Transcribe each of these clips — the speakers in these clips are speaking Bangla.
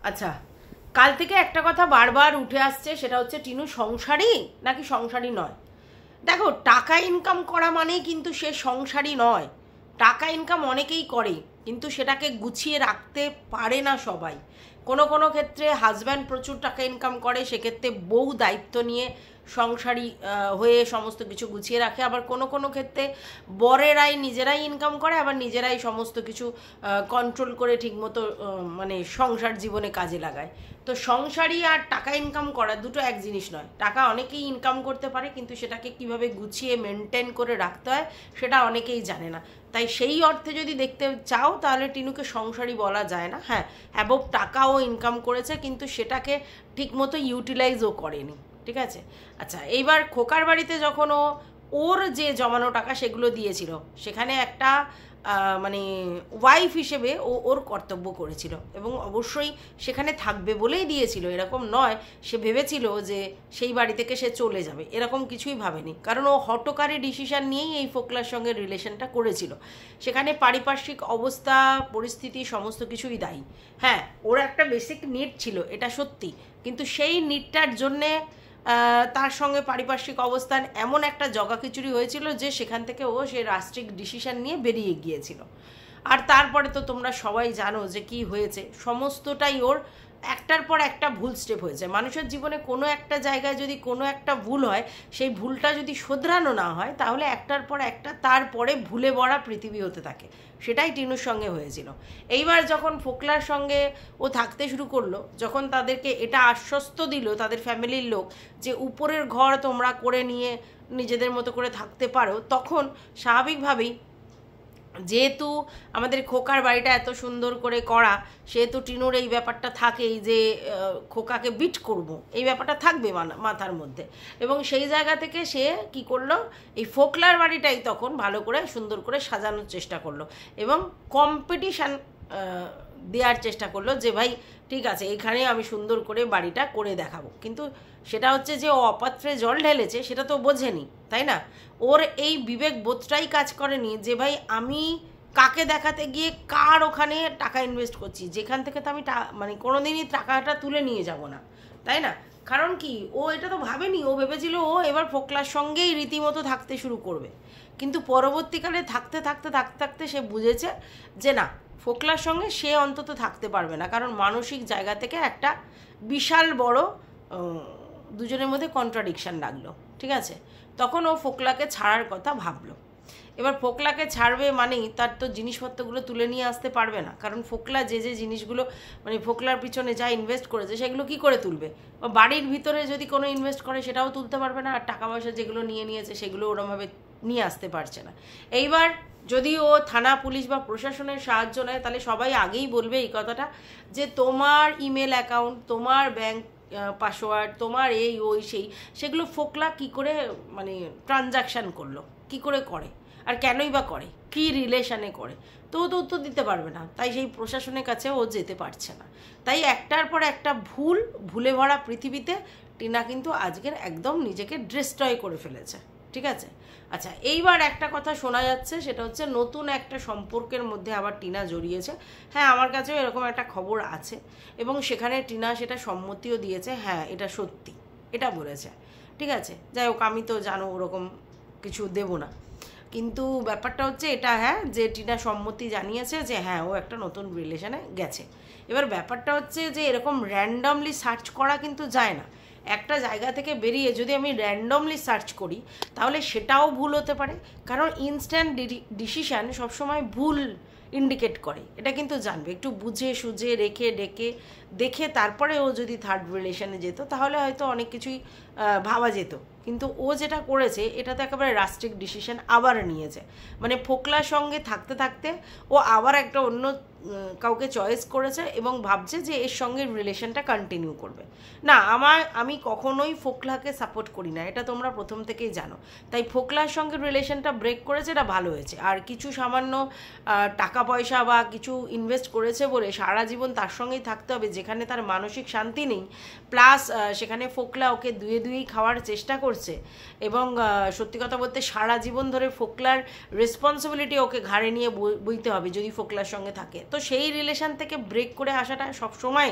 আচ্ছা, কাল থেকে একটা কথা বারবার উঠে আসছে, সেটা হচ্ছে টিনু সংসারী নাকি সংসারী নয়। দেখো, টাকা ইনকাম করা মানেই কিন্তু সে সংসারী নয়। টাকা ইনকাম অনেকেই করে, কিন্তু সেটাকে গুছিয়ে রাখতে পারে না সবাই। কোনো কোনো ক্ষেত্রে হাজব্যান্ড প্রচুর টাকা ইনকাম করে, সেক্ষেত্রে বউ দায়িত্ব নিয়ে সংসারী হয়ে সমস্ত কিছু গুছিয়ে রাখে। আবার কোনো কোনো ক্ষেত্রে বরেরাই নিজেরাই ইনকাম করে, আবার নিজেরাই সমস্ত কিছু কন্ট্রোল করে ঠিকমতো মানে সংসার জীবনে কাজে লাগায়। তো সংসারী আর টাকা ইনকাম করা দুটো এক জিনিস নয়। টাকা অনেকেই ইনকাম করতে পারে, কিন্তু সেটাকে কিভাবে গুছিয়ে মেনটেন করে রাখতে হয় সেটা অনেকেই জানে না। তাই সেই অর্থে যদি দেখতে চাও তাহলে টিনুকে সংসারী বলা যায় না। হ্যাঁ, অ্যাবভ টাকাও ইনকাম করেছে, কিন্তু সেটাকে ঠিকমতো ইউটিলাইজও করেনি। ঠিক আছে। আচ্ছা, এইবার খোকার বাড়িতে যখন ওর যে জমানো টাকা সেগুলো দিয়েছিল, সেখানে একটা মানে ওয়াইফ হিসেবে ওর কর্তব্য করেছিল, এবং অবশ্যই সেখানে থাকবে বলেই দিয়েছিল। এরকম নয় সে ভেবেছিল যে সেই বাড়ি থেকে সে চলে যাবে, এরকম কিছুই ভাবেনি। কারণ ও হঠকারী ডিসিশন নিয়েই এই ফোকলার সঙ্গে রিলেশনটা করেছিল। সেখানে পারিপার্শ্বিক অবস্থা, পরিস্থিতি সমস্ত কিছুই দায়ী। হ্যাঁ, ওর একটা বেসিক নিড ছিল, এটা সত্যি, কিন্তু সেই নিডটার জন্যে তার সঙ্গে পারিপার্শ্বিক অবস্থান এমন একটা জগাখিচুড়ি হয়েছিল যে সেখান থেকে ও সে রাষ্ট্রিক ডিসিশন নিয়ে বেরিয়ে গিয়েছিল। আর তারপরে তো তোমরা সবাই জানো যে কি হয়েছে। সমস্তটাই ওর একটার পর একটা ভুল স্টেপ হয়েছে। মানুষের জীবনে কোনো একটা জায়গায় যদি কোনো একটা ভুল হয়, সেই ভুলটা যদি শোধরানো না হয়, তাহলে একটার পর একটা তারপরে ভুলে ভরা পৃথিবী হতে থাকে। সেটাই টিনুর সঙ্গে হয়েছিল। এইবার যখন ফোকলার সঙ্গে ও থাকতে শুরু করলো, যখন তাদেরকে এটা আশ্বস্ত দিল তাদের ফ্যামিলির লোক যে উপরের ঘর তোমরা করে নিয়ে নিজেদের মতো করে থাকতে পারো, তখন স্বাভাবিকভাবেই, যেহেতু আমাদের খোকার বাড়িটা এত সুন্দর করে করা, সেহেতু টিনুর এই ব্যাপারটা থাকেই যে খোকাকে বিট করব, এই ব্যাপারটা থাকবে মাথার মধ্যে। এবং সেই জায়গা থেকে সে কি করলো, এই ফোকলার বাড়িটাই তখন ভালো করে সুন্দর করে সাজানোর চেষ্টা করলো, এবং কম্পিটিশান দেওয়ার চেষ্টা করলো যে ভাই ঠিক আছে, এখানে আমি সুন্দর করে বাড়িটা করে দেখাবো। কিন্তু সেটা হচ্ছে যে ও অপাত্রে জল ঢেলেছে, সেটা তো বোঝেনি, তাই না? ওর এই বিবেক বোধটাই কাজ করেনি যে ভাই আমি কাকে দেখাতে গিয়ে কার ওখানে টাকা ইনভেস্ট করছি, যেখান থেকে তো আমি মানে কোনোদিনই টাকাটা তুলে নিয়ে যাব না, তাই না? কারণ কি, ও এটা তো ভাবেনি। ও ভেবেছিল ও এবার ফোকলার সঙ্গেই রীতিমতো থাকতে শুরু করবে, কিন্তু পরবর্তীকালে থাকতে থাকতে থাকতে থাকতে সে বুঝেছে যে না, ফোকলার সঙ্গে সে অন্তত থাকতে পারবে না। কারণ মানসিক জায়গা থেকে একটা বিশাল বড় দুজনের মধ্যে কন্ট্রাডিকশান লাগলো। ঠিক আছে, তখন ও ফোকলাকে ছাড়ার কথা ভাবলো। এবার ফোকলাকে ছাড়বে মানেই তার তো জিনিসপত্রগুলো তুলে নিয়ে আসতে পারবে না, কারণ ফোকলা যে যে জিনিসগুলো মানে ফোকলার পিছনে যা ইনভেস্ট করেছে সেগুলো কি করে তুলবে। বা বাড়ির ভিতরে যদি কোনো ইনভেস্ট করে সেটাও তুলতে পারবে না, আর টাকা পয়সা যেগুলো নিয়েছে সেগুলো ওরমভাবে নিয়ে আসতে পারছে না। এইবার যদি ও থানা, পুলিশ বা প্রশাসনের সাহায্য নেয়, তাহলে সবাই আগেই বলবে এই কথাটা যে তোমার ইমেল অ্যাকাউন্ট, তোমার ব্যাংক পাসওয়ার্ড, তোমার এই ওই সেই, সেগুলো ফোকলা কি করে মানে ট্রানজাকশান করলো, কি করে করে, আর কেনই বা করে, কী রিলেশানে করে, তো ও তো উত্তর দিতে পারবে না। তাই সেই প্রশাসনের কাছে ও যেতে পারছে না। তাই একটার পর একটা ভুলে ভরা পৃথিবীতে টিনা কিন্তু আজকের একদম নিজেকে ডিস্ট্রয় করে ফেলেছে। ঠিক আছে। আচ্ছা, এইবার একটা কথা শোনা যাচ্ছে, সেটা হচ্ছে নতুন একটা সম্পর্কের মধ্যে আবার টিনা জড়িয়েছে। হ্যাঁ, আমার কাছেও এরকম একটা খবর আছে, এবং সেখানে টিনা সেটা সম্মতিও দিয়েছে। হ্যাঁ, এটা সত্যি, এটা বলেছে। ঠিক আছে, যাই হোক, আমি তো জানো ওরকম কিছু দেবো না, কিন্তু ব্যাপারটা হচ্ছে এটা, হ্যাঁ, যে টিনা সম্মতি জানিয়েছে যে হ্যাঁ ও একটা নতুন রিলেশনে গেছে। এবার ব্যাপারটা হচ্ছে যে এরকম র্যান্ডমলি সার্চ করা কিন্তু যায় না। একটা জায়গা থেকে বেরিয়ে যদি আমি র্যান্ডমলি সার্চ করি, তাহলে সেটাও ভুল হতে পারে, কারণ ইনস্ট্যান্ট ডিসিশান সবসময় ভুল ইন্ডিকেট করে, এটা কিন্তু জানবে। একটু বুঝে সুঝে রেখে দেখে তারপরে ও যদি থার্ড রিলেশনে যেত, তাহলে হয়তো অনেক কিছুই ভাবা যেত। কিন্তু ও যেটা করেছে, এটা তো একেবারে রাস্ট্রিক ডিসিশন আবার নিয়েছে। মানে ফোকলার সঙ্গে থাকতে থাকতে ও আবার একটা অন্য কাউকে চয়েস করেছে, এবং ভাবছে যে এর সঙ্গে রিলেশনটা কন্টিনিউ করবে। না, আমি কখনোই ফোকলাকে সাপোর্ট করি না, এটা তোমরা প্রথম থেকেই জানো। তাই ফোকলার সঙ্গে রিলেশনটা ব্রেক করেছে, এটা ভালো হয়েছে। আর কিছু সামান্য টাকা পয়সা বা কিছু ইনভেস্ট করেছে বলে সারা জীবন তার সঙ্গেই থাকতে হবে, যেখানে তার মানসিক শান্তি নেই, প্লাস সেখানে ফোকলা ওকে দুয়েই খাওয়ার চেষ্টা করছে। এবং সত্যি কথা বলতে সারা জীবন ধরে ফোকলার রেসপন্সিবিলিটি ওকে ঘাড়ে নিয়ে বইতে হবে যদি ফোকলার সঙ্গে থাকে। তো সেই রিলেশন থেকে ব্রেক করে আসাটা সবসময়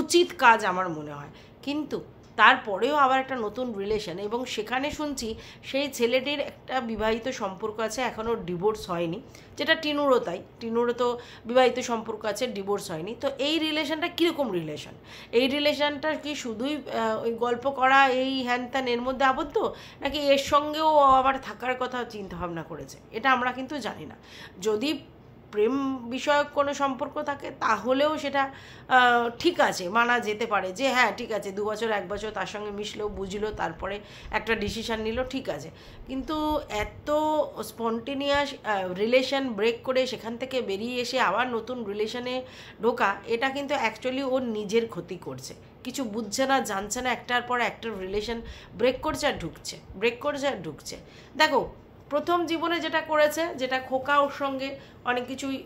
উচিত কাজ আমার মনে হয়। কিন্তু তারপরেও আবার একটা নতুন রিলেশন, এবং সেখানে শুনছি সেই ছেলেটির একটা বিবাহিত সম্পর্ক আছে, এখনও ডিভোর্স হয়নি, যেটা টিনুরও তাই, টিনুরও তো বিবাহিত সম্পর্ক আছে, ডিভোর্স হয়নি। তো এই রিলেশনটা কীরকম রিলেশন? এই রিলেশনটা কি শুধুই ওই গল্প করা এই হ্যান ত্যান এর মধ্যে আবদ্ধ, নাকি এর সঙ্গেও আবার থাকার কথা চিন্তা ভাবনা করেছে? এটা আমরা কিন্তু জানি না। যদি প্রেম বিষয়ক কোনো সম্পর্ক থাকে তাহলেও সেটা ঠিক আছে, মানা যেতে পারে যে হ্যাঁ ঠিক আছে 2 বছর 1 বছর তার সঙ্গে মিশলো, বুঝলো, তারপরে একটা ডিসিশান নিল, ঠিক আছে। কিন্তু এত স্পন্টেনিয়াস রিলেশন ব্রেক করে সেখান থেকে বেরিয়ে এসে আবার নতুন রিলেশনে ঢোকা, এটা কিন্তু অ্যাকচুয়ালি ওর নিজের ক্ষতি করছে। কিছু বুঝছে না, জানছে না, একটার পর একটা রিলেশন ব্রেক করছে আর ঢুকছে, ব্রেক করছে আর ঢুকছে। দেখো, প্রথম জীবনে যেটা করেছে, যেটা খোকা ওর সঙ্গে অনেক কিছুই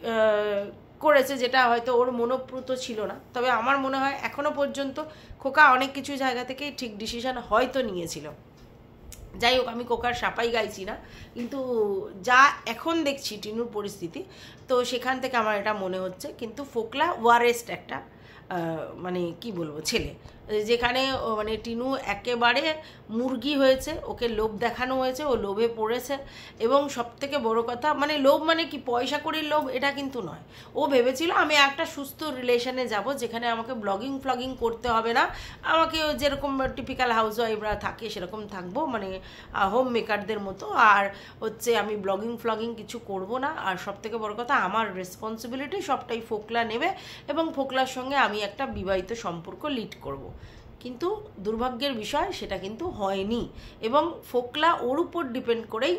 করেছে, যেটা হয়তো ওর মনোপ্রুত ছিল না, তবে আমার মনে হয় এখনও পর্যন্ত খোকা অনেক কিছু জায়গা থেকেই ঠিক ডিসিশন হয়তো নিয়েছিল। যাই হোক, আমি খোকার সাপাই গাইছি না, কিন্তু যা এখন দেখছি টিনুর পরিস্থিতি, তো সেখান থেকে আমার এটা মনে হচ্ছে। কিন্তু ফোকলা ওয়ারেস্ট একটা মানে কি বলবো ছেলে, যেখানে মানে টিনু একেবারে মুরগি হয়েছে, ওকে লোভ দেখানো হয়েছে, ও লোভে পড়েছে। এবং সবথেকে বড় কথা, মানে লোভ মানে কি পয়সা কড়ির লোভ, এটা কিন্তু নয়। ও ভেবেছিল আমি একটা সুস্থ রিলেশনে যাব, যেখানে আমাকে ব্লগিং ফ্লগিং করতে হবে না, আমাকে যেরকম টিপিক্যাল হাউস ওয়াইফরা থাকে সেরকম থাকবো, মানে হোম মেকারদের মতো, আর হচ্ছে আমি ব্লগিং ফ্লগিং কিছু করব না। আর সবথেকে বড় কথা, আমার রেসপন্সিবিলিটি সবটাই ফোকলা নেবে, এবং ফোকলার সঙ্গে আমি একটা বিবাহিত সম্পর্ক লিড করব। কিন্তু দুর্ভাগ্যের বিষয় সেটা কিন্তু হয়নি, এবং ফোকলা ওর উপর ডিপেন্ড করেই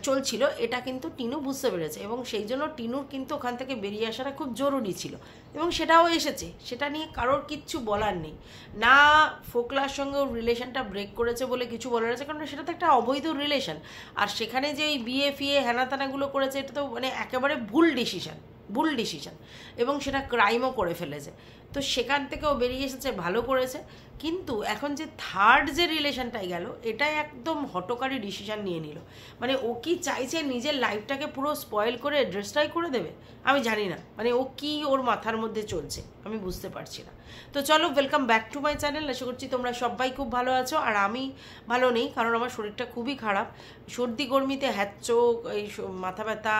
চলছিল, এটা কিন্তু টিনু বুঝতে পেরেছে। এবং সেই জন্য টিনুর কিন্তু ওখান থেকে বেরিয়ে আসাটা খুব জরুরি ছিল, এবং সেটাও এসেছে, সেটা নিয়ে কারোর কিচ্ছু বলার নেই। না ফোকলার সঙ্গে ওর রিলেশনটা ব্রেক করেছে বলে কিছু বলার আছে, কারণ সেটা তো একটা অবৈধ রিলেশন। আর সেখানে যে এই বিয়ে ফিয়ে হেনাতানাগুলো করেছে, এটা তো মানে একেবারে ভুল ডিসিশন, এবং সেটা ক্রাইমও করে ফেলেছে। তো সেখান থেকেও বেরিয়ে এসেছে, ভালো করেছে। কিন্তু এখন যে থার্ড যে রিলেশনটাই গেল, এটাই একদম হটকারী ডিসিশন নিয়ে নিল। মানে ও কি চাইছে নিজের লাইফটাকে পুরো স্পয়েল করে ড্রেসটাই করে দেবে? আমি জানি না, মানে ও কি ওর মাথার মধ্যে চলছে আমি বুঝতে পারছি না। তো চলো, welcome back to my channel. আশা করছি তোমরা সবাই খুব ভালো আছো, আর আমি ভালো নেই, কারণ আমার শরীরটা খুবই খারাপ। সর্দি গরমিতে হ্যাচোক, এই মাথা ব্যথা,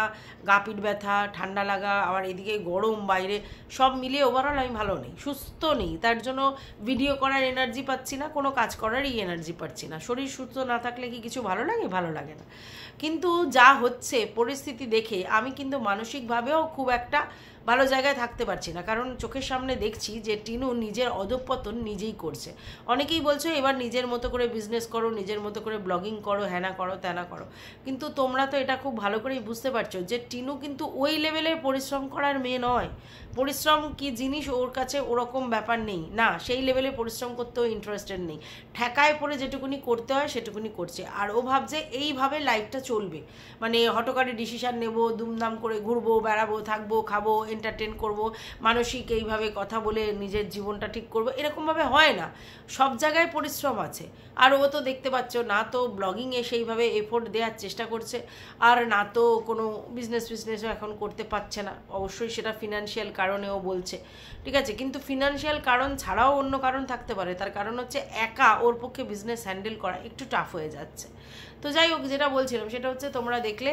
গা পিঠ ব্যথা, ঠান্ডা লাগা, আবার এদিকে গরম বাইরে, সব মিলিয়ে ওভারঅল আমি ভালো নেই, সুস্থ নেই। তার জন্য ভিডিও করার এনার্জি পাচ্ছি না, কোনো কাজ করারই এনার্জি পাচ্ছি না। শরীর সুস্থ না থাকলে কি কিছু ভালো লাগে? ভালো লাগে না। কিন্তু যা হচ্ছে পরিস্থিতি দেখে আমি কিন্তু মানসিকভাবেও খুব একটা ভালো জায়গায় থাকতে পারছি না, কারণ চোখের সামনে দেখছি যে টিনু নিজের অধঃপতন নিজেই করছে। অনেকেই বলছো এবার নিজের মতো করে বিজনেস করো, নিজের মতো করে ব্লগিং করো, হ্যানা করো ত্যানা করো, কিন্তু তোমরা তো এটা খুব ভালো করেই বুঝতে পারছো যে টিনু কিন্তু ওই লেভেলের পরিশ্রম করার মেয়ে নয়। পরিশ্রম কি জিনিস ওর কাছে ওরকম ব্যাপার নেই, না সেই লেভেলে পরিশ্রম করতেও ইন্টারেস্টেড নেই। ঠেকায় পড়ে যেটুকুনি করতে হয় সেটুকুনি করছে, আর ও ভাবছে এইভাবে লাইফটা চলবে, মানে হটকারী ডিসিশান নেবো, দুমদাম করে ঘুরবো, বেড়াবো, থাকবো, খাবো, এন্টারটেন করব, মানসিক এইভাবে কথা বলে নিজের জীবনটা ঠিক করবো, এরকমভাবে হয় না। সব জায়গায় পরিশ্রম আছে। আর ও তো দেখতে পাচ্ছ না, তো ব্লগিংয়ে সেইভাবে এফোর্ট দেওয়ার চেষ্টা করছে, আর না তো কোনো বিজনেসও এখন করতে পারছে না। অবশ্যই সেটা ফিনান্সিয়াল কারণেও বলছে, ঠিক আছে, কিন্তু ফিনান্সিয়াল কারণ ছাড়াও অন্য কারণ থাকতে পারে। তার কারণ হচ্ছে একা ওর পক্ষে বিজনেস হ্যান্ডেল করা একটু টাফ হয়ে যাচ্ছে। তো যাই হোক, যেটা বলছিলাম সেটা হচ্ছে, তোমরা দেখলে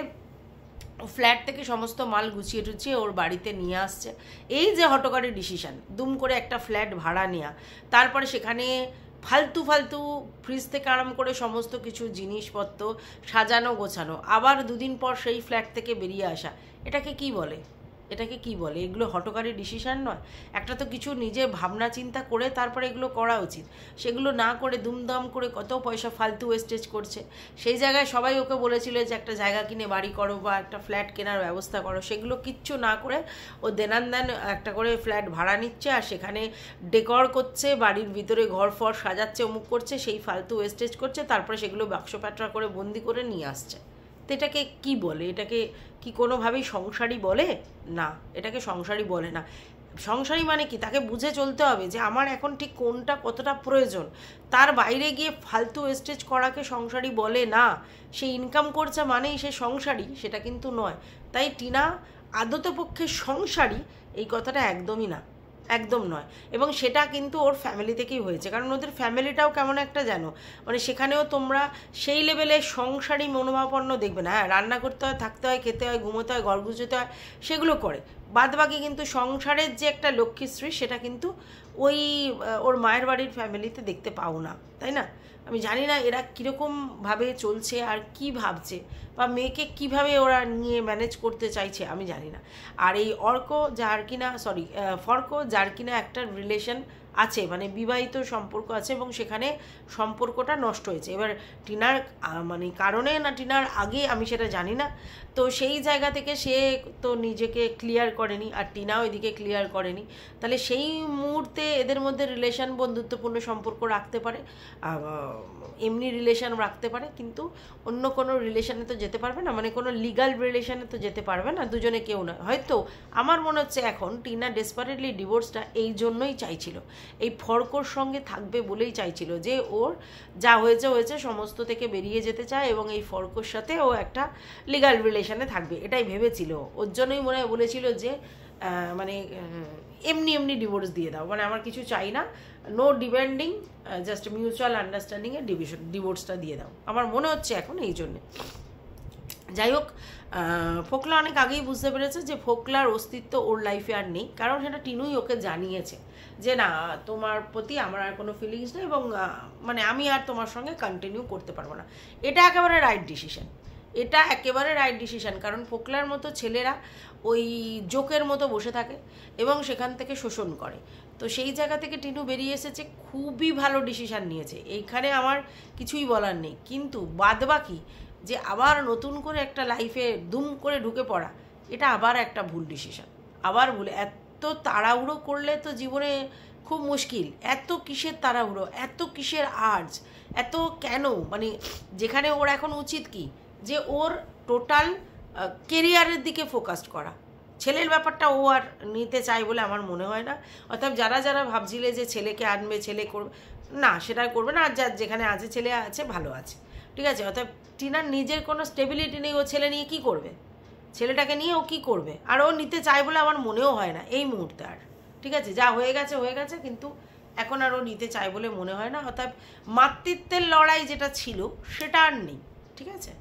ফ্ল্যাট থেকে সমস্ত মাল গুছিয়ে টুছিয়ে ওর বাড়িতে নিয়ে আসছে। এই যে হটকারী ডিসিশান, দুম করে একটা ফ্ল্যাট ভাড়া নেওয়া, তারপরে সেখানে ফালতু ফ্রিজ থেকে আরাম করে সমস্ত কিছু জিনিসপত্র সাজানো গোছানো, আবার 2 দিন পর সেই ফ্ল্যাট থেকে বেরিয়ে আসা, এটাকে কি বলে? এগুলো হটকারী ডিসিশান নয়? একটা তো কিছু নিজে ভাবনা চিন্তা করে তারপরে এগুলো করা উচিত। সেগুলো না করে দুমদাম করে কত পয়সা ফালতু ওয়েস্টেজ করছে। সেই জায়গায় সবাই ওকে বলেছিল যে একটা জায়গা কিনে বাড়ি করো বা একটা ফ্ল্যাট কেনার ব্যবস্থা করো, সেগুলো কিচ্ছু না করে ও দেন একটা করে ফ্ল্যাট ভাড়া নিচ্ছে, আর সেখানে ডেকর করছে, বাড়ির ভিতরে ঘর ফর সাজাচ্ছে, অমুক করছে, সেই ফালতু ওয়েস্টেজ করছে, তারপরে সেগুলো বাক্স প্যাটরা করে বন্দি করে নিয়ে আসছে। তো এটাকে কি বলে? এটাকে কি কোনোভাবেই সংসারী বলে? না, এটাকে সংসারী বলে না। সংসারী মানে কি? তাকে বুঝে চলতে হবে যে আমার এখন ঠিক কোনটা কতটা প্রয়োজন। তার বাইরে গিয়ে ফালতু ওয়েস্টেজ করাকে সংসারী বলে না। সে ইনকাম করছে মানেই সে সংসারী, সেটা কিন্তু নয়। তাই টিনা আদতপক্ষে সংসারী, এই কথাটা একদমই না, একদম নয়। এবং সেটা কিন্তু ওর ফ্যামিলি থেকেই হয়েছে, কারণ ওদের ফ্যামিলিটাও কেমন একটা জানো, মানে সেখানেও তোমরা সেই লেভেলে সংসারী মনোভাবাপন্ন দেখবে না। হ্যাঁ, রান্না করতে হয়, থাকতে হয়, খেতে হয়, ঘুমোতে হয়, ঘর গুছোতে হয়, সেগুলো করে, বাদবাকি কিন্তু সংসারের যে একটা লক্ষ্মীশ্রী সেটা কিন্তু ওই ওর মায়ের বাড়ির ফ্যামিলিতে দেখতে পাও না, তাই না? আমি জানি না এরা কীরকমভাবে চলছে আর কি ভাবছে, বা মেয়েকে কিভাবে ওরা নিয়ে ম্যানেজ করতে চাইছে আমি জানি না। আর এই ফর্ক যার কিনা একটা রিলেশন আছে, মানে বিবাহিত সম্পর্ক আছে, এবং সেখানে সম্পর্কটা নষ্ট হয়েছে। এবার টিনার মানে কারণে না টিনার আগে আমি সেটা জানি না, তো সেই জায়গা থেকে সে তো নিজেকে ক্লিয়ার করেনি, আর টিনাও এদিকে ক্লিয়ার করেনি। তাহলে সেই মুহূর্তে এদের মধ্যে রিলেশন বন্ধুত্বপূর্ণ সম্পর্ক রাখতে পারে, এমনি রিলেশন রাখতে পারে, কিন্তু অন্য কোনো রিলেশনে তো যেতে পারবে না, মানে কোনো লিগাল রিলেশনে তো যেতে পারবে না, দুজনে কেউ না। হয়তো আমার মনে হচ্ছে এখন টিনা ডেসপারেটলি ডিভোর্সটা এই জন্যই চাইছিল, এই ফর্কর সঙ্গে থাকবে বলেই চাইছিল, যে ওর যা হয়েছে হয়েছে, সমস্ত থেকে বেরিয়ে যেতে চায়, এবং এই ফর্কর সাথে ও একটা লিগাল রিলেশনে থাকবে, এটাই ভেবেছিল। ওর জন্যই মনে হয় বলেছিল যে মানে এমনি এমনি ডিভোর্স দিয়ে দাও, মানে আমার কিছু চাই না, নো ডিপেন্ডিং, জাস্ট মিউচুয়াল আন্ডারস্ট্যান্ডিংয়ে ডিভোর্সটা দিয়ে দাও, আমার মনে হচ্ছে এখন এই জন্যে। যাই হোক, ফোকলা অনেক আগেই বুঝতে পেরেছে যে ফোকলার অস্তিত্ব ওর লাইফে আর নেই, কারণ সেটা টিনুই ওকে জানিয়েছে যে না, তোমার প্রতি আমার আর কোনো ফিলিংস নেই, এবং মানে আমি আর তোমার সঙ্গে কন্টিনিউ করতে পারবো না। এটা একেবারে রাইট ডিসিশন, এটা একেবারে রাইট ডিসিশন, কারণ ফোকলার মতো ছেলেরা ওই জোকের মতো বসে থাকে এবং সেখান থেকে শোষণ করে। তো সেই জায়গা থেকে টিনু বেরিয়ে এসেছে, খুবই ভালো ডিসিশান নিয়েছে, এইখানে আমার কিছুই বলার নেই। কিন্তু বাদবাকি যে আবার নতুন করে একটা লাইফে দুম করে ঢুকে পড়া, এটা আবার একটা ভুল ডিসিশান, আবার ভুল। এত তাড়াহুড়ো করলে তো জীবনে খুব মুশকিল। এত কিসের তাড়াহুড়ো, এত কিসের আর্জ, এত কেন? মানে যেখানে ওর এখন উচিত কি, যে ওর টোটাল কেরিয়ারের দিকে ফোকাসড করা। ছেলের ব্যাপারটা ও আর নিতে চায় বলে আমার মনে হয় না। অর্থাৎ যারা যারা ভাবছিলে যে ছেলেকে আনবে, ছেলে করবে না, সেটা করবে না। আর যার যেখানে আছে ছেলে আছে, ভালো আছে, ঠিক আছে। অর্থাৎ টিনার নিজের কোনো স্টেবিলিটি নেই, ও ছেলে নিয়ে কি করবে, ছেলেটাকে নিয়ে ও কি করবে, আর ও নিতে চায় বলে আমার মনেও হয় না এই মুহূর্তে আর, ঠিক আছে। যা হয়ে গেছে হয়ে গেছে, কিন্তু এখন আর ও নিতে চায় বলে মনে হয় না। অর্থাৎ মাতৃত্বের লড়াই যেটা ছিল সেটা আর নেই, ঠিক আছে।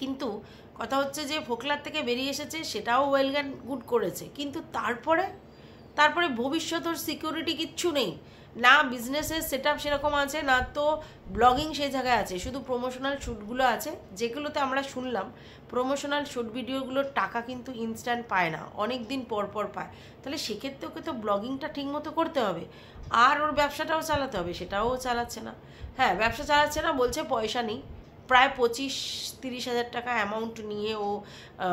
কিন্তু কথা হচ্ছে যে ফোকলার থেকে বেরিয়ে এসেছে, সেটাও ওয়েল অ্যান্ড গুড করেছে, কিন্তু তারপরে ভবিষ্যৎ ওর সিকিউরিটি কিচ্ছু নেই, না বিজনেসের সেট আপ সেরকম আছে, না তো ব্লগিং সেই জায়গায় আছে, শুধু প্রমোশনাল শ্যুটগুলো আছে, যেগুলোতে আমরা শুনলাম প্রমোশনাল শ্যুট ভিডিওগুলোর টাকা কিন্তু ইনস্ট্যান্ট পায় না, অনেক দিন পর পর পায়। তাহলে সেক্ষেত্রে ওকে তো ব্লগিংটা ঠিকমতো করতে হবে, আর ওর ব্যবসাটাও চালাতে হবে, সেটাও চালাচ্ছে না। হ্যাঁ, ব্যবসা চালাচ্ছে না, বলছে পয়সা নেই, প্রায় 25-30 হাজার টাকা অ্যামাউন্ট নিয়ে ও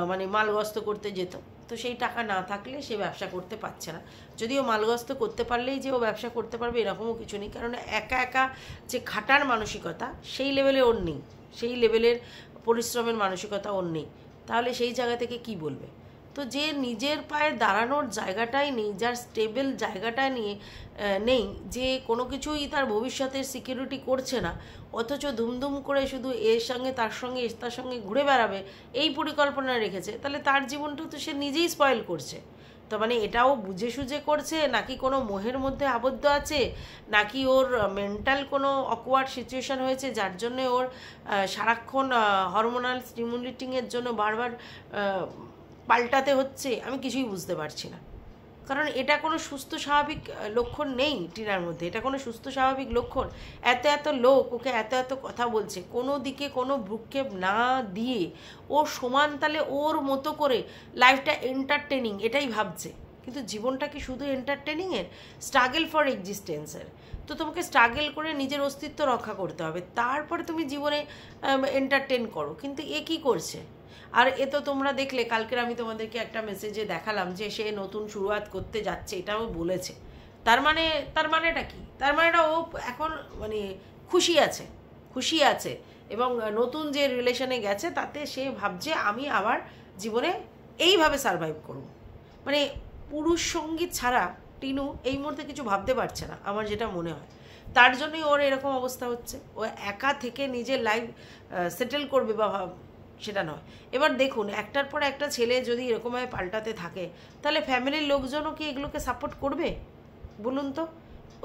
মানে মালগস্ত করতে যেত, তো সেই টাকা না থাকলে সে ব্যবসা করতে পারছে না। যদিও মালগস্ত করতে পারলেই যে ও ব্যবসা করতে পারবে এরকমও কিছু নেই, কারণ একা একা যে খাটার মানসিকতা সেই লেভেলে ওর নেই, সেই লেভেলের পরিশ্রমের মানসিকতা ওর নেই। তাহলে সেই জায়গা থেকে কি বলবে? তো যে নিজের পায়ে দাঁড়ানোর জায়গাটাই নেই, যার স্টেবল জায়গাটা নিয়ে নেই, যে কোনো কিছুই তার ভবিষ্যতের সিকিউরিটি করছে না, অথচ দুমদুম করে শুধু এর সঙ্গে তার সঙ্গে তার সঙ্গে ঘুরে বেড়াবে এই পরিকল্পনা রেখেছে, তাহলে তার জীবনটা তো সে নিজেই স্পয়েল করছে। তো মানে এটাও বুঝে সুঝে করছে, নাকি কোনো মোহের মধ্যে আবদ্ধ আছে, নাকি ওর মেন্টাল কোনো অকওয়ার্ড সিচুয়েশান হয়েছে যার জন্যে ওর সারাক্ষণ হরমোনাল স্টিমুলেটিংয়ের জন্য বারবার পাল্টাতে হচ্ছে, আমি কিছুই বুঝতে পারছি না। কারণ এটা কোনো সুস্থ স্বাভাবিক লক্ষণ নেই টিনার মধ্যে, এটা কোনো সুস্থ স্বাভাবিক লক্ষণ। এত এত লোক ওকে এত এত কথা বলছে, কোনো দিকে কোনো ভ্রুক্ষেপ না দিয়ে ও সমান তালে ওর মতো করে লাইফটা এন্টারটেনিং এটাই ভাবছে, কিন্তু জীবনটা কি শুধু এন্টারটেনিংয়ের? Struggle for এক্সিস্টেন্সের। তো তোমাকে স্ট্রাগল করে নিজের অস্তিত্ব রক্ষা করতে হবে, তারপরে তুমি জীবনে এন্টারটেন করো। কিন্তু এ কী করছে? আর এ তো তোমরা দেখলে, কালকের আমি তোমাদেরকে একটা মেসেজে দেখালাম যে সে নতুন শুরুয়াত করতে যাচ্ছে, এটাও বলেছে। তার মানেটা কি? তার মানেটা ও এখন মানে খুশি আছে, এবং নতুন যে রিলেশনে গেছে তাতে সে ভাবছে আমি আবার জীবনে এইভাবে সারভাইভ করব। মানে পুরুষ সঙ্গী ছাড়া টিনু এই মুহূর্তে কিছু ভাবতে পারছে না, আমার যেটা মনে হয়। তার জন্যই ওর এরকম অবস্থা হচ্ছে। ও একা থেকে নিজের লাইফ সেটেল করবে বা সেটা নয়। এবার দেখুন, একটার পর একটা ছেলে যদি এরকমভাবে পাল্টাতে থাকে, তাহলে ফ্যামিলির লোকজনও কি এগুলোকে সাপোর্ট করবে বলুন তো?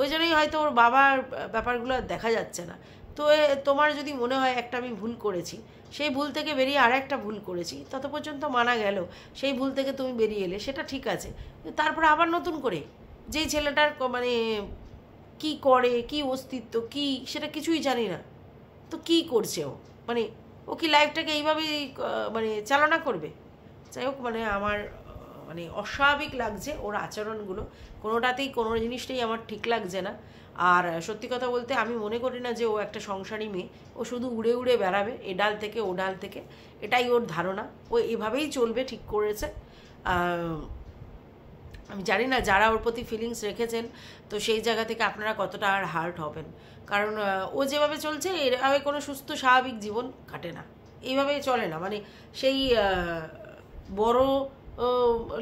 ওই জন্যই হয়তো ওর বাবার ব্যাপারগুলো দেখা যাচ্ছে না। তো তোমার যদি মনে হয় একটা আমি ভুল করেছি, সেই ভুল থেকে বেরিয়ে আর একটা ভুল করেছি, তত পর্যন্ত মানা গেল, সেই ভুল থেকে তুমি বেরিয়ে এলে, সেটা ঠিক আছে। তারপরে আবার নতুন করে যেই ছেলেটার মানে কি করে, কি অস্তিত্ব, কি সেটা কিছুই জানি না, তো কি করছে ও, মানে ও কি লাইফটাকে এইভাবেই মানে চালনা করবে? যাই হোক, মানে আমার মানে অস্বাভাবিক লাগছে ওর আচরণগুলো, কোনোটাতেই কোনো জিনিসটাই আমার ঠিক লাগছে না। আর সত্যি কথা বলতে আমি মনে করি না যে ও একটা সংসারী মেয়ে, ও শুধু উড়ে উড়ে বেড়াবে এ ডাল থেকে ও ডাল থেকে, এটাই ওর ধারণা, ও এভাবেই চলবে, ঠিক করেছে। আমি জানি না যারা ওর প্রতি ফিলিংস রেখেছেন, তো সেই জায়গা থেকে আপনারা কতটা আর হার্ট হবেন, কারণ ও যেভাবে চলছে এভাবে কোনো সুস্থ স্বাভাবিক জীবন কাটে না, এইভাবে চলে না। মানে সেই বড়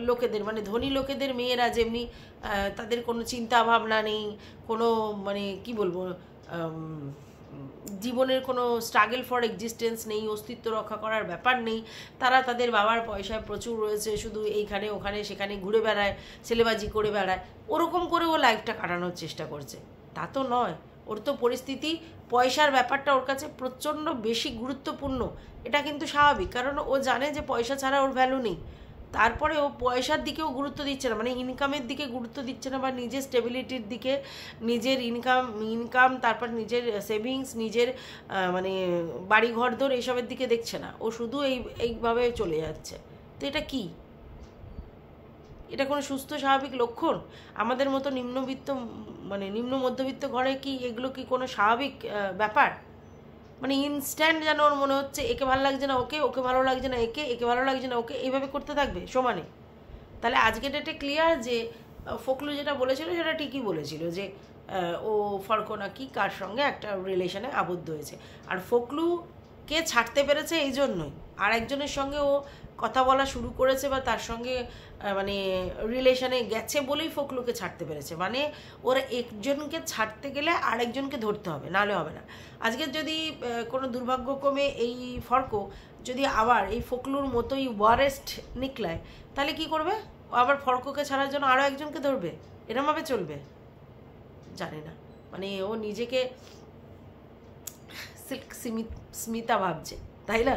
লোকেদের, মানে ধনী লোকেদের মেয়েরা যেমনি তাদের কোনো চিন্তা ভাবনা নেই, কোনো মানে কি বলবো, জীবনের কোনো স্ট্রাগল ফর এক্সিস্টেন্স নেই, অস্তিত্ব রক্ষা করার ব্যাপার নেই, তারা তাদের বাবার পয়সায় প্রচুর রয়েছে, শুধু এইখানে ওখানে সেখানে ঘুরে বেড়ায়, ছেলেবাজি করে বেড়ায়, ওরকম করে ও লাইফটা কাটানোর চেষ্টা করছে। তা তো নয়, ওর তো পরিস্থিতি, পয়সার ব্যাপারটা ওর কাছে প্রচণ্ড বেশি গুরুত্বপূর্ণ, এটা কিন্তু স্বাভাবিক, কারণ ও জানে যে পয়সা ছাড়া ওর ভ্যালু নেই। তারপরে ও পয়সার দিকেও গুরুত্ব দিচ্ছে না, মানে ইনকামের দিকে গুরুত্ব দিচ্ছে না, বা নিজের স্টেবিলিটির দিকে, নিজের ইনকাম তারপর নিজের সেভিংস, নিজের মানে বাড়ি ঘরদোর এইসবের দিকে দেখছে না, ও শুধু এইভাবে চলে যাচ্ছে। তো এটা কি, এটা কোনো সুস্থ স্বাভাবিক লক্ষণ? আমাদের মতো নিম্নবিত্ত, মানে নিম্ন মধ্যবিত্ত ঘরে কি এগুলো কি কোনো স্বাভাবিক ব্যাপার? মানে ইনস্ট্যান্ট যেন ওর মনে হচ্ছে একে ভালো লাগছে না ওকে, ওকে ভালো লাগছে না একে ভালো লাগছে না ওকে, এইভাবে করতে থাকবে সমানে। তাহলে আজকে ডেটে ক্লিয়ার যে ফকলু যেটা বলেছিল সেটা ঠিকই বলেছিল, যে ও ফরকো নাকি কার সঙ্গে একটা রিলেশনে আবদ্ধ হয়েছে, আর ফকলুকে ছাড়তে পেরেছে এই জন্যই, আর একজনের সঙ্গে ও কথা বলা শুরু করেছে বা তার সঙ্গে মানে রিলেশনে গেছে বলেই ফকলুকে ছাড়তে পেরেছে। মানে ওরা একজনকে ছাড়তে গেলে আরেকজনকে ধরতে হবে, নাহলে হবে না। আজকের যদি কোনো দুর্ভাগ্যক্রমে এই ফরকো যদি আবার এই ফকলুর মতোই ওয়ারেস্ট নিকলায়, তাহলে কি করবে? আবার ফরকোকে ছাড়ার জন্য আরও একজনকে ধরবে, এরমভাবে চলবে? জানি না, মানে ও নিজেকে সিল্ক স্মিতা ভাবছে, তাই না?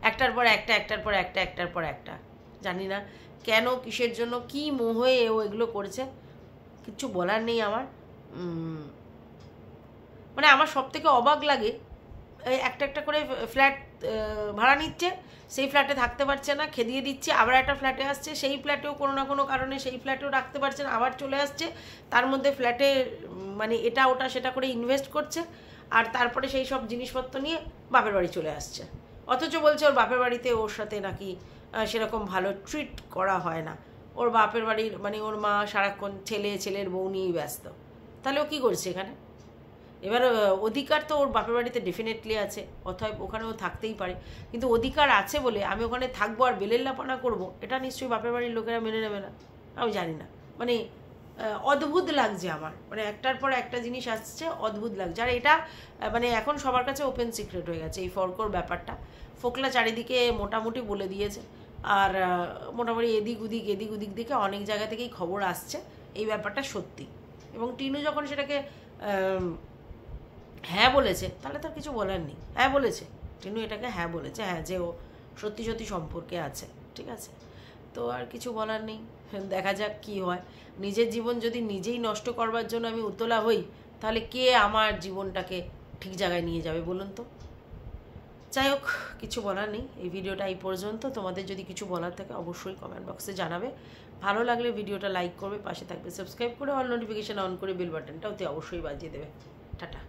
একটার পর একটা, একটার পর একটা, একটার পর একটা, জানি না কেন, কিসের জন্য, কি মোহে ও এগুলো করেছে, কিচ্ছু বলার নেই আমার। মানে আমার সব থেকে অবাক লাগে, একটা একটা করে ফ্ল্যাট ভাড়া নিচ্ছে, সেই ফ্ল্যাটে থাকতে পারছে না, খেদিয়ে দিচ্ছে, আবার একটা ফ্ল্যাটে আসছে, সেই ফ্ল্যাটেও কোনো না কোনো কারণে সেই ফ্ল্যাটেও রাখতে পারছে না, আবার চলে আসছে, তার মধ্যে ফ্ল্যাটে মানে এটা ওটা সেটা করে ইনভেস্ট করছে, আর তারপরে সেই সব জিনিসপত্র নিয়ে বাপের বাড়ি চলে আসছে, অথচ বলছে ওর বাপের বাড়িতে ওর সাথে নাকি সেরকম ভালো ট্রিট করা হয় না, ওর বাপের বাড়ির মানে ওর মা সারাক্ষণ ছেলের বউ নিয়েই ব্যস্ত। তাহলে ও কী করছে এখানে? এবার অধিকার তো ওর বাপের বাড়িতে ডেফিনেটলি আছে, অতএব ওখানেও থাকতেই পারে, কিন্তু অধিকার আছে বলে আমি ওখানে থাকবো আর বেলেল্লাপনা করবো, এটা নিশ্চয়ই বাপের বাড়ির লোকেরা মেনে নেবে না। আমি জানি না, মানে অদ্ভুত লাগছে আমার, মানে একটার পর একটা জিনিস আসছে, অদ্ভুত লাগছে। আর এটা মানে এখন সবার কাছে ওপেন সিক্রেট হয়ে গেছে এই ফরকোর ব্যাপারটা, ফোকলা চারিদিকে মোটামুটি বলে দিয়েছে, আর মোটামুটি এদিক ওদিক দিকে অনেক জায়গা থেকেই খবর আসছে এই ব্যাপারটা সত্যি। এবং টিনু যখন সেটাকে হ্যাঁ বলেছে, তাহলে তার কিছু বলার নেই, হ্যাঁ বলেছে টিনু, এটাকে হ্যাঁ বলেছে, হ্যাঁ যে ও সত্যি সত্যি সম্পর্কে আছে, ঠিক আছে, তো আর কিছু বলার নেই, দেখা যাক কি হয়। নিজের জীবন যদি নিজেই নষ্ট করবার জন্য আমি উতলা হই, তাহলে কে আমার জীবনটাকে ঠিক জায়গায় নিয়ে যাবে বলুন তো? যাই হোক, কিছু বলার নেই, এই ভিডিওটা এই পর্যন্ত। তোমাদের যদি কিছু বলার থাকে অবশ্যই কমেন্ট বক্সে জানাবে, ভালো লাগলে ভিডিওটা লাইক করবে, পাশে থাকবে সাবস্ক্রাইব করে, অল নোটিফিকেশান অন করে বেল বাটনটা অতি অবশ্যই বাজিয়ে দেবে। টাটা।